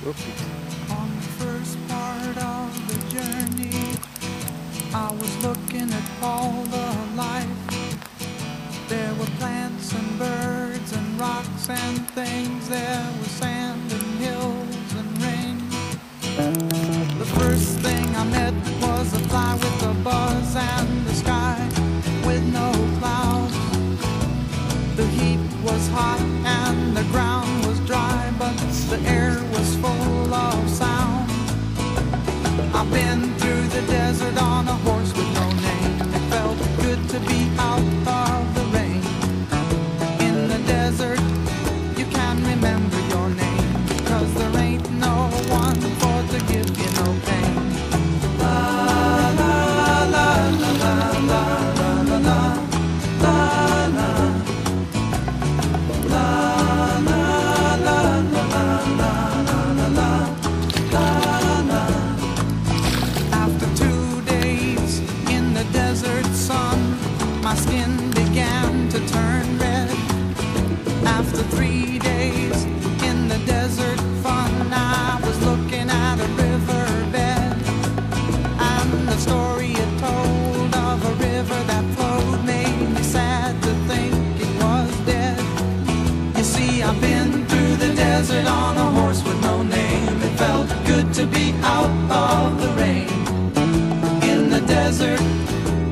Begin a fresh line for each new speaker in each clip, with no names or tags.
On the first part of the journey, I was looking at all the life. There were plants and birds and rocks and things. There was sand and hills and rain. The first thing I met was a fly with a buzz and the sky with no clouds. The heat was hot and the ground was dry, but the air was full of sound. I've been through the desert on a horse with no name. It felt good to be out of the rain. In the desert, you can remember your name, 'cause there ain't no one for to give you no pain. La la la la la la la la la la la. After 2 days in the desert sun, my skin began to turn red. After 3 days in the desert fun, I was looking at a riverbed, and the story it told of a river that flowed made me sad to think it was dead. You see, I've been through the desert on a horse with no name. It felt good to be out of the rain. In the desert,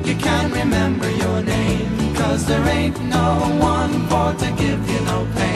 you can't remember your name, 'cause there ain't no one for to give you no pain.